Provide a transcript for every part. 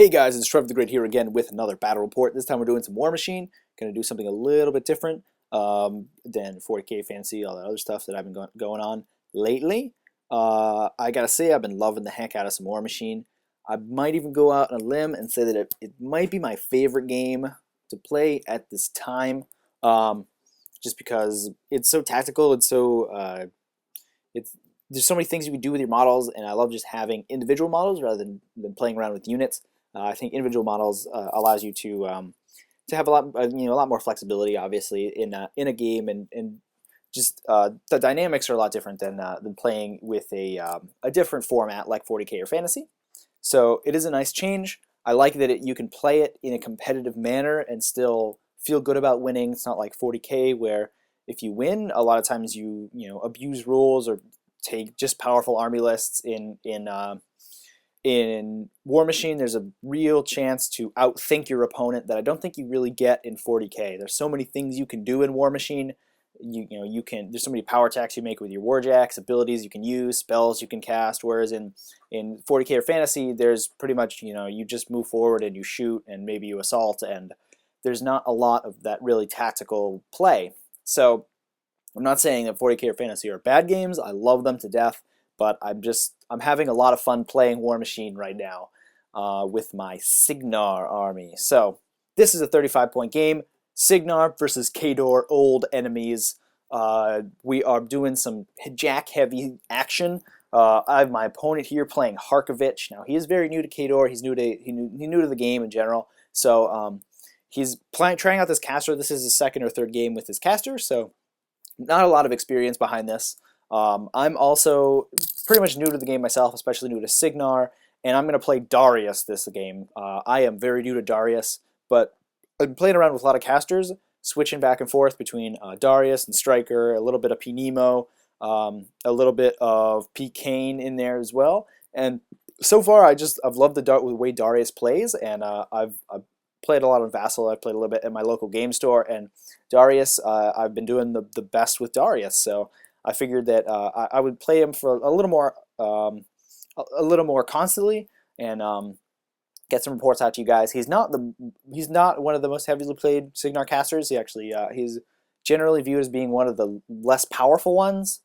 Hey guys, it's Trevor the Great here again with another battle report. This time we're doing some Warmachine. Going to do something a little bit different than 40k fantasy, all that other stuff that I've been going on lately. I gotta say I've been loving the heck out of some Warmachine. I might even go out on a limb and say that it might be my favorite game to play at this time, just because it's so tactical. It's there's so many things you can do with your models, and I love just having individual models rather than playing around with units. I think individual models allows you to have a lot a lot more flexibility, obviously, in a game, and just the dynamics are a lot different than playing with a different format like 40k or fantasy. So it is a nice change. I like that you can play it in a competitive manner and still feel good about winning. It's not like 40k where if you win, a lot of times you abuse rules or take just powerful army lists. In Warmachine, there's a real chance to outthink your opponent that I don't think you really get in 40k. There's so many things you can do in Warmachine. There's so many power attacks you make with your warjacks, abilities you can use, spells you can cast. Whereas in 40k or fantasy, there's pretty much you just move forward and you shoot and maybe you assault, and there's not a lot of that really tactical play. So I'm not saying that 40k or fantasy are bad games. I love them to death, but I'm having a lot of fun playing Warmachine right now with my Cygnar army. So this is a 35-point game. Cygnar versus Khador, old enemies. We are doing some jack-heavy action. I have my opponent here playing Harkevich. Now he is very new to Khador. He's new to the game in general. So he's trying out this caster. This is his second or third game with his caster. So not a lot of experience behind this. I'm also pretty much new to the game myself, especially new to Cygnar, and I'm going to play Darius this game. I am very new to Darius, but I'm playing around with a lot of casters, switching back and forth between Darius and Striker, a little bit of P. Nemo, a little bit of P. Kane in there as well. And so far, I've loved the way Darius plays, and I've played a lot on Vassal. I've played a little bit at my local game store, and Darius, I've been doing the best with Darius. So I figured that I would play him for a little more constantly, and get some reports out to you guys. He's not one of the most heavily played Cygnar casters. He's generally viewed as being one of the less powerful ones.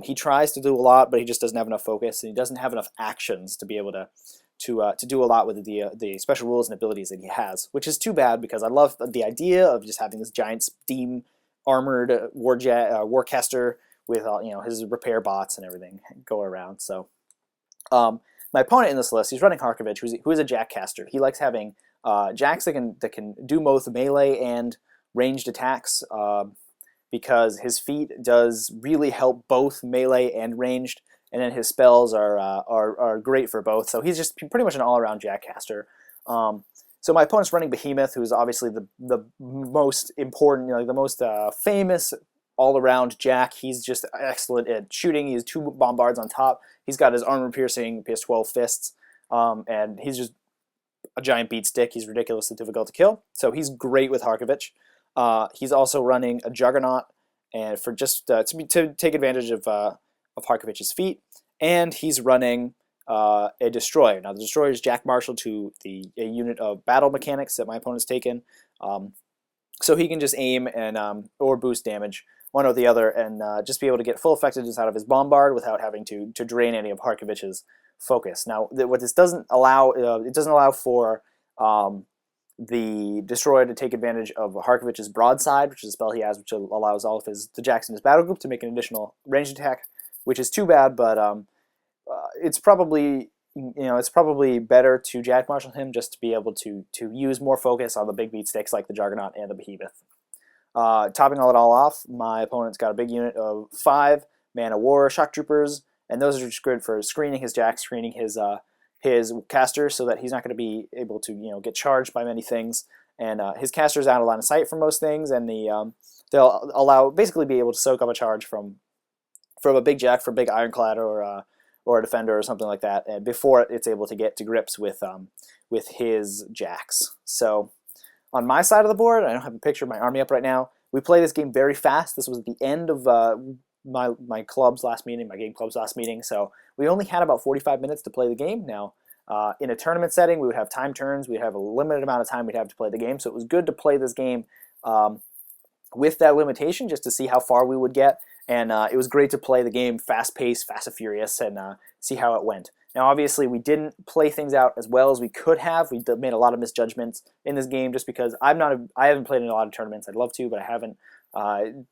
He tries to do a lot, but he just doesn't have enough focus, and he doesn't have enough actions to be able to do a lot with the special rules and abilities that he has, which is too bad because I love the idea of just having this giant steam armored warcaster with his repair bots and everything go around. So my opponent in this list, he's running Harkevich, who is a jack caster. He likes having jacks that can do both melee and ranged attacks, because his feat does really help both melee and ranged, and then his spells are great for both. So he's just pretty much an all-around jack caster. So my opponent's running Behemoth, who's obviously the most important, the most famous all-around jack. He's just excellent at shooting. He has 2 bombards on top. He's got his armor-piercing PS12 fists, and he's just a giant beat stick. He's ridiculously difficult to kill. So he's great with Harkevich. He's also running a Juggernaut, and for just to take advantage of Harkevich's feat, and he's running a Destroyer. Now the Destroyer is Jack Marshall to a unit of battle mechanics that my opponent's taken, so he can just aim and or boost damage, one or the other, and just be able to get full effectiveness out of his bombard without having to drain any of Harkevich's focus. Now what this doesn't allow, it doesn't allow for the Destroyer to take advantage of Harkevich's broadside, which is a spell he has, which allows all of the jacks in his battle group to make an additional ranged attack, which is too bad. But it's probably better to Jack Marshal him just to be able to use more focus on the big beat sticks like the Juggernaut and the Behemoth. Topping all off, my opponent's got a big unit of 5 Man of War Shock Troopers, and those are just good for screening his jack, screening his caster, so that he's not going to be able to get charged by many things. And his caster's out of line of sight for most things, and they'll basically be able to soak up a charge from a big jack, for a big ironclad or a defender or something like that, and before it's able to get to grips with his jacks. So on my side of the board, I don't have a picture of my army up right now. We play this game very fast. This was at the end of my club's last meeting, my game club's last meeting, so we only had about 45 minutes to play the game. Now In a tournament setting, we would have time turns. We'd have a limited amount of time we'd have to play the game. So it was good to play this game with that limitation just to see how far we would get. And it was great to play the game fast-paced, fast and furious, and see how it went. Now, obviously, we didn't play things out as well as we could have. We made a lot of misjudgments in this game just because I haven't played in a lot of tournaments. I'd love to, but I haven't.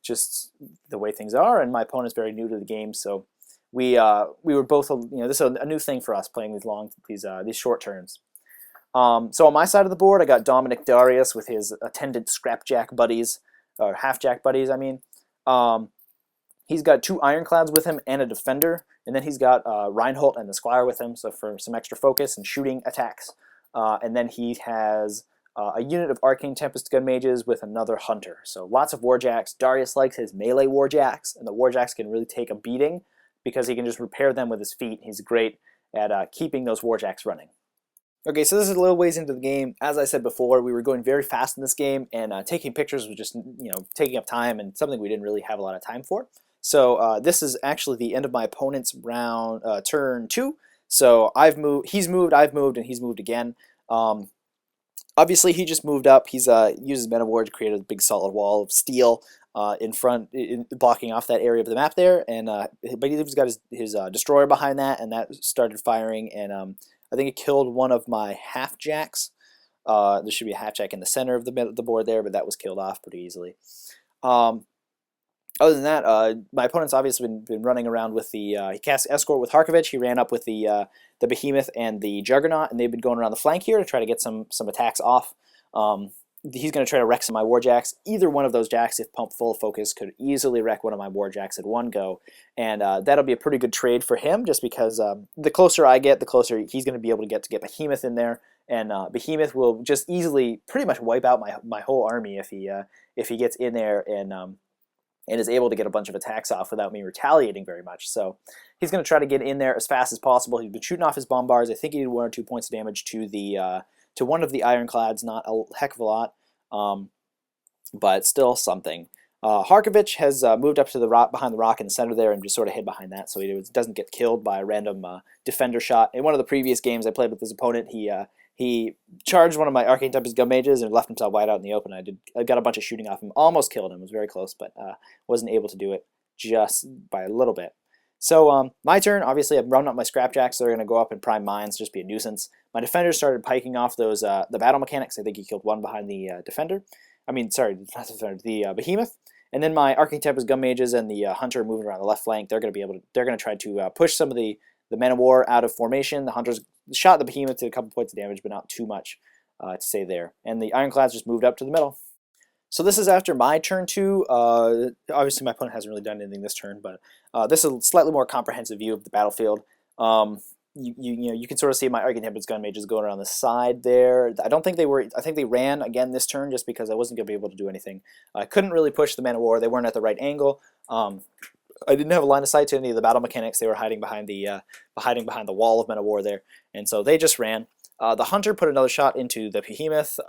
Just the way things are, and my opponent's very new to the game, so we were both, this is a new thing for us playing these short turns. So on my side of the board, I got Dominic Darius with his attendant scrapjack buddies, or halfjack buddies, I mean. He's got 2 ironclads with him and a defender, and then he's got Reinhold and the Squire with him, so for some extra focus and shooting attacks. And then he has a unit of Arcane Tempest Gun Mages with another Hunter. So lots of Warjacks. Darius likes his melee Warjacks, and the Warjacks can really take a beating because he can just repair them with his feet. He's great at keeping those Warjacks running. Okay, so this is a little ways into the game. As I said before, we were going very fast in this game, and taking pictures was just taking up time and something we didn't really have a lot of time for. So this is actually the end of my opponent's round, turn 2. So he's moved, I've moved, and he's moved again. Obviously, he just moved up. He's uses Mana War to create a big solid wall of steel in front, blocking off that area of the map there. And but he's got his destroyer behind that, and that started firing. And I think it killed one of my halfjacks. There should be a halfjack in the center of the board there, but that was killed off pretty easily. Other than that, my opponent's obviously been running around with the he cast Escort with Harkevich. He ran up with the Behemoth and the Juggernaut, and they've been going around the flank here to try to get some attacks off. He's going to try to wreck some of my Warjacks. Either one of those jacks, if pumped full of focus, could easily wreck one of my Warjacks at one go, and that'll be a pretty good trade for him, just because the closer I get, the closer he's going to be able to get Behemoth in there, and Behemoth will just easily pretty much wipe out my whole army if he gets in there and is able to get a bunch of attacks off without me retaliating very much. So he's going to try to get in there as fast as possible. He's been shooting off his bombards. I think he did 1 or 2 points of damage to one of the ironclads, not a heck of a lot, but still something. Harkevich has moved up to the rock behind the rock in the center there and just sort of hid behind that, so he doesn't get killed by a random defender shot. In one of the previous games I played with his opponent, he charged one of my Arcane Tempest Gun Mages and left himself wide out in the open. I got a bunch of shooting off him, almost killed him. It was very close, but wasn't able to do it just by a little bit. So my turn. Obviously, I've run up my scrapjacks, so they're going to go up and prime mines, just be a nuisance. My defenders started piking off those the battle mechanics. I think he killed one behind the defender. I mean, sorry, not the defender, the Behemoth. And then my Arcane Tempest Gun Mages and the Hunter moving around the left flank. They're going to try to push some of the Men of War out of formation. The Hunters shot the Behemoth to a couple points of damage, but not too much to say there. And the Ironclads just moved up to the middle. So this is after my turn 2. Obviously, my opponent hasn't really done anything this turn, but this is a slightly more comprehensive view of the battlefield. You can sort of see my Arcane Tempest Gun Mages going around the side there. I don't think they were. I think they ran again this turn just because I wasn't going to be able to do anything. I couldn't really push the Men of War. They weren't at the right angle. I didn't have a line of sight to any of the battle mechanics. They were hiding behind the wall of Men of War there, and so they just ran. The Hunter put another shot into the Behemoth,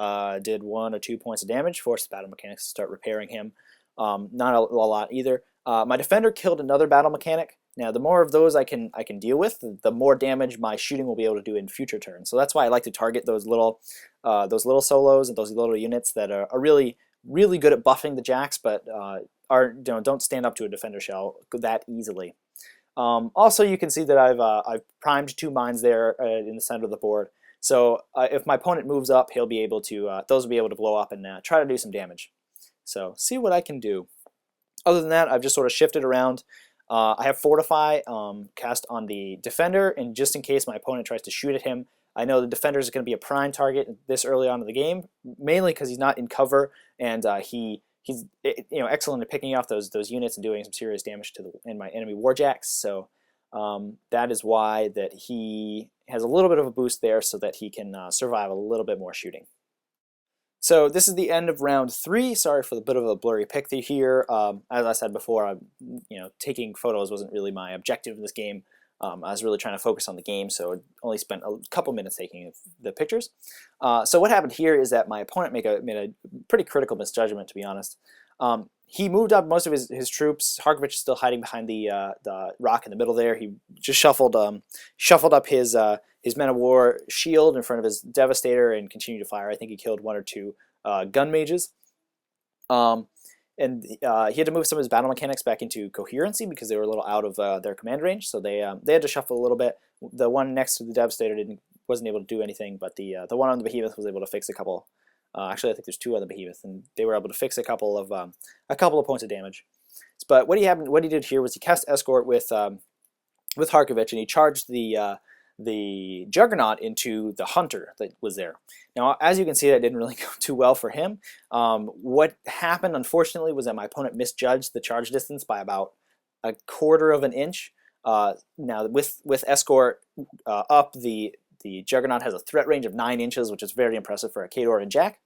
did 1 or 2 points of damage, forced the battle mechanics to start repairing him. Not a lot either. My defender killed another battle mechanic. Now, the more of those I can deal with, the more damage my shooting will be able to do in future turns. So that's why I like to target those little solos and those little units that are really good at buffing the jacks, but don't stand up to a defender shell that easily. Also, you can see that I've primed 2 mines there in the center of the board. So if my opponent moves up, he'll be able to those will be able to blow up and try to do some damage. So see what I can do. Other than that, I've just sort of shifted around. I have Fortify cast on the defender, and just in case my opponent tries to shoot at him, I know the defender is going to be a prime target this early on in the game, mainly because he's not in cover, and he's excellent at picking off those units and doing some serious damage to my enemy Warjacks. So that is why that he has a little bit of a boost there, so that he can survive a little bit more shooting. So this is the end of round 3. Sorry for the bit of a blurry picture here. As I said before, taking photos wasn't really my objective in this game. I was really trying to focus on the game, so I only spent a couple minutes taking the pictures. So what happened here is that my opponent made a pretty critical misjudgment, to be honest. He moved up most of his troops. Harkevich is still hiding behind the rock in the middle there. He just shuffled up his Men of War shield in front of his Devastator and continued to fire. I think he killed 1 or 2 gun mages. And he had to move some of his battle mechanics back into coherency because they were a little out of their command range, so they had to shuffle a little bit. The one next to the Devastator wasn't able to do anything, but the one on the Behemoth was able to fix a couple. Actually, I think there's 2 on the Behemoth, and they were able to fix a couple of points of damage. But what he did here was he cast Escort with Harkevich, and he charged the Juggernaut into the Hunter that was there. Now, as you can see, that didn't really go too well for him. What happened, unfortunately, was that my opponent misjudged the charge distance by about 1/4 of an inch. Now, with Escort up, the Juggernaut has a threat range of 9 inches, which is very impressive for a Khador and Jack.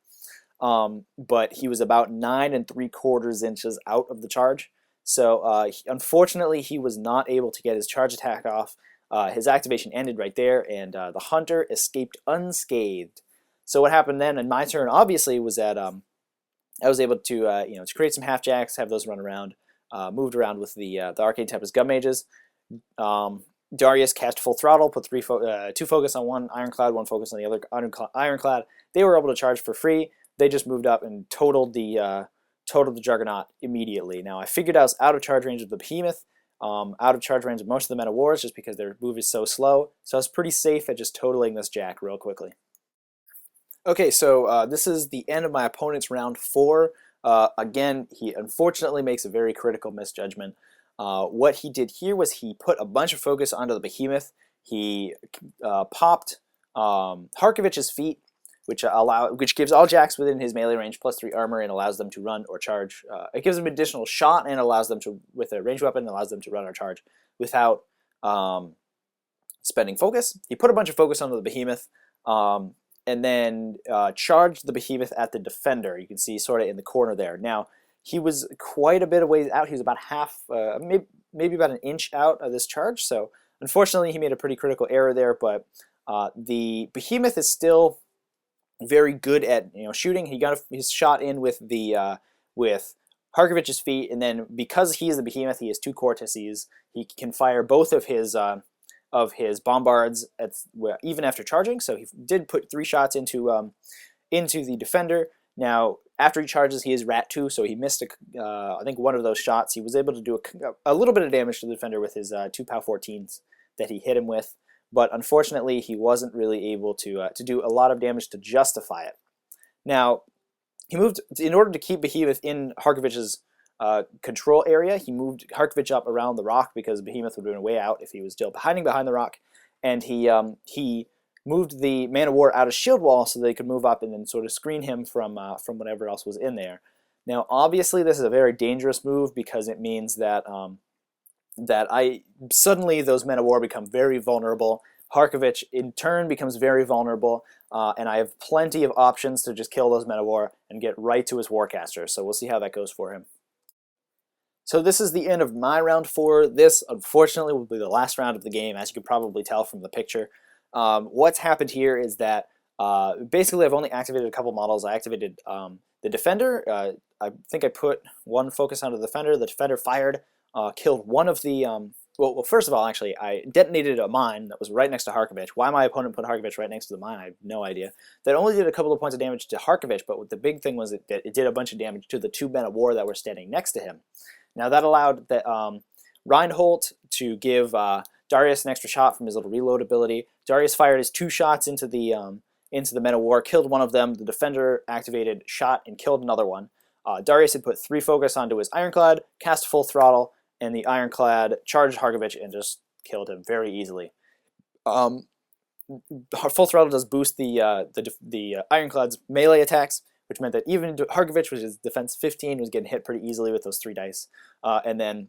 But he was about 9 3/4 inches out of the charge. So unfortunately, he was not able to get his charge attack off. His activation ended right there, and the Hunter escaped unscathed. So what happened then in my turn, obviously, was that I was able to to create some half jacks, have those run around, moved around with the Arcane Tempest Gun Mages. Darius cast Full Throttle, put 2 focus on one Ironclad, 1 focus on the other Ironclad. They were able to charge for free. They just moved up and totaled the Juggernaut immediately. Now I figured I was out of charge range of the Behemoth, out of charge range of most of the Men of Wars just because their move is so slow. So I was pretty safe at just totaling this Jack real quickly. Okay, so this is the end of my opponent's round 4. Again, he unfortunately makes a very critical misjudgment. What he did here was he put a bunch of focus onto the Behemoth. He popped Harkevich's feet, which gives all jacks within his melee range +3 armor and allows them to run or charge. It gives them additional shot and allows them to, with a ranged weapon, allows them to run or charge without spending focus. He put a bunch of focus onto the Behemoth, and then charged the Behemoth at the Defender. You can see sort of in the corner there. Now, he was quite a bit of ways out. He was about maybe about an inch out of this charge. So unfortunately, he made a pretty critical error there. But the Behemoth is still very good at shooting. He got his shot in with Harkevich's feet, and then because he is the Behemoth, he has 2 Cortices. He can fire both of his bombards even after charging. So he did put 3 shots into the Defender. Now, after he charges, he is Rat 2, so he missed I think 1 of those shots. He was able to do a little bit of damage to the Defender with his 2 POW 14s that he hit him with, but unfortunately, he wasn't really able to do a lot of damage to justify it. Now, he moved, in order to keep Behemoth in Harkevich's control area, he moved Harkevich up around the rock because Behemoth would have been way out if he was still hiding behind the rock, and he moved the Man of War out of shield wall so they could move up and then sort of screen him from whatever else was in there. Now, obviously, this is a very dangerous move because it means that suddenly those Men of War become very vulnerable. Harkevich, in turn, becomes very vulnerable, and I have plenty of options to just kill those Men of War and get right to his Warcaster, so we'll see how that goes for him. So this is the end of my round 4. This, unfortunately, will be the last round of the game, as you can probably tell from the picture. What's happened here is that basically I've only activated a couple models. I activated the Defender. I think I put 1 focus onto the Defender. The Defender fired, killed one of the... well, first of all, actually, I detonated a mine that was right next to Harkevich. Why my opponent put Harkevich right next to the mine, I have no idea. That only did a couple of points of damage to Harkevich, but the big thing was that it did a bunch of damage to the 2 Men of War that were standing next to him. Now, that allowed the, Reinhold to give Darius an extra shot from his little reload ability. Darius fired his 2 shots into the Men of War, killed one of them. The Defender activated, shot, and killed another one. Darius had put 3 focus onto his Ironclad, cast Full Throttle, and the Ironclad charged Harkevich and just killed him very easily. Full Throttle does boost the Ironclad's melee attacks, which meant that even Harkevich, which is defense 15, was getting hit pretty easily with those 3 dice. And then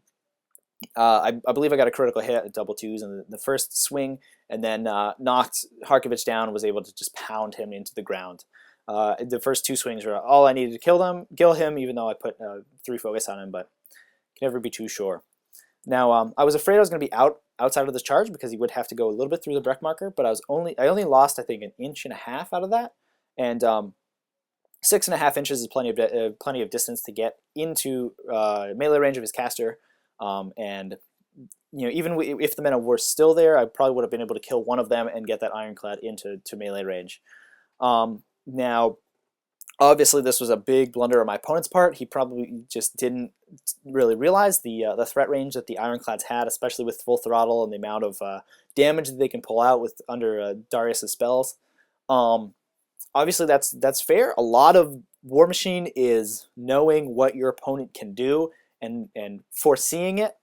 I believe I got a critical hit at double 2s in the first swing, and then knocked Harkevich down and was able to just pound him into the ground. The first 2 swings were all I needed to kill him, even though I put 3 focus on him, but can never be too sure. Now, I was afraid I was going to be outside of this charge because he would have to go a little bit through the Breck marker, but I only lost, I think, 1.5 inches out of that, and 6.5 inches is plenty of distance to get into melee range of his caster, and even if the men were still there, I probably would have been able to kill one of them and get that ironclad into melee range. Now, obviously, this was a big blunder on my opponent's part. He probably just didn't really realize the threat range that the ironclads had, especially with full throttle and the amount of damage that they can pull out with under Darius's spells. Obviously, that's fair. A lot of Warmachine is knowing what your opponent can do and foreseeing it.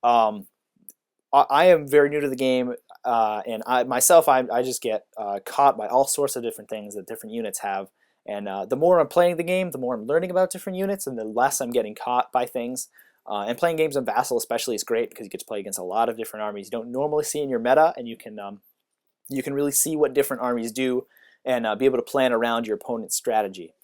I am very new to the game, and I just get caught by all sorts of different things that different units have. And the more I'm playing the game, the more I'm learning about different units, and the less I'm getting caught by things. And playing games on Vassal especially is great because you get to play against a lot of different armies you don't normally see in your meta, and you can really see what different armies do and be able to plan around your opponent's strategy.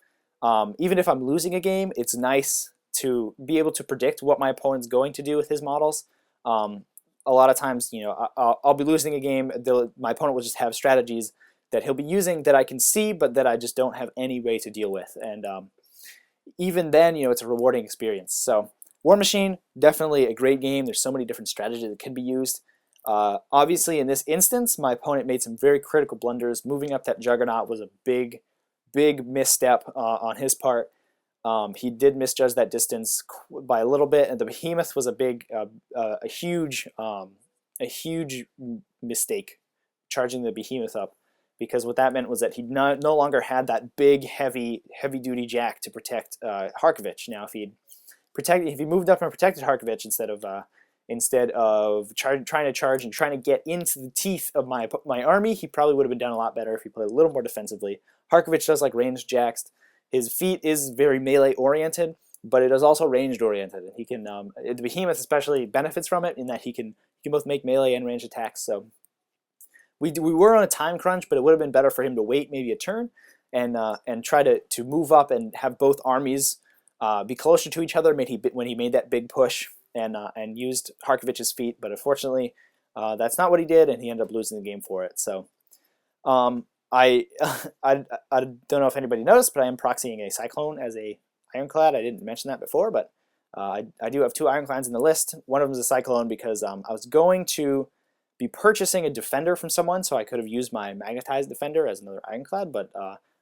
Even if I'm losing a game, it's nice to be able to predict what my opponent's going to do with his models. A lot of times, I'll be losing a game. My opponent will just have strategies that he'll be using that I can see, but that I just don't have any way to deal with. And even then, it's a rewarding experience. So Warmachine, definitely a great game. There's so many different strategies that can be used. Obviously, in this instance, my opponent made some very critical blunders. Moving up that Juggernaut was a big misstep on his part. He did misjudge that distance by a little bit, and the Behemoth was a huge mistake, charging the Behemoth up, because what that meant was that he no longer had that big, heavy duty jack to protect Harkevich. Now, if he moved up and protected Harkevich instead of trying to charge and trying to get into the teeth of my army, he probably would have been done a lot better if he played a little more defensively. Harkevich does like ranged jacks. His feat is very melee oriented, but it is also ranged oriented. And he can the Behemoth especially benefits from it in that he can both make melee and ranged attacks. So we were on a time crunch, but it would have been better for him to wait maybe a turn and try to move up and have both armies be closer to each other when he made that big push and used Harkevich's feat. But unfortunately, that's not what he did, and he ended up losing the game for it. So I don't know if anybody noticed, but I am proxying a Cyclone as a Ironclad. I didn't mention that before, but I do have two Ironclads in the list. One of them is a Cyclone because I was going to be purchasing a Defender from someone, so I could have used my Magnetized Defender as another Ironclad, but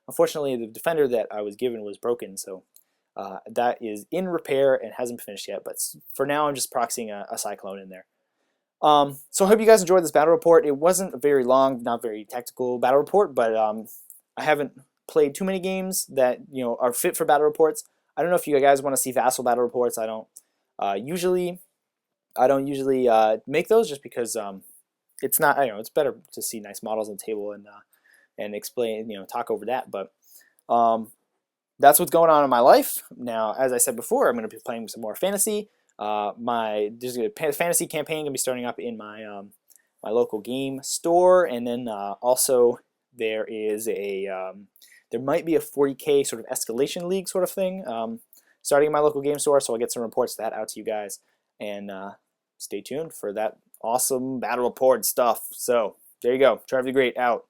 unfortunately the Defender that I was given was broken, so that is in repair and hasn't finished yet, but for now I'm just proxying a Cyclone in there. So I hope you guys enjoyed this battle report. It wasn't a very long, not very tactical battle report, but I haven't played too many games that are fit for battle reports. I don't know if you guys want to see Vassal battle reports. I don't usually make those just because it's not. It's better to see nice models on the table and explain, talk over that. But that's what's going on in my life now. As I said before, I'm going to be playing some more fantasy. There's a fantasy campaign going to be starting up in my my local game store, and then also there is there might be a 40K sort of escalation league sort of thing starting in my local game store, so I'll get some reports of that out to you guys, and stay tuned for that awesome battle report stuff. So there you go. Trevy the Great out.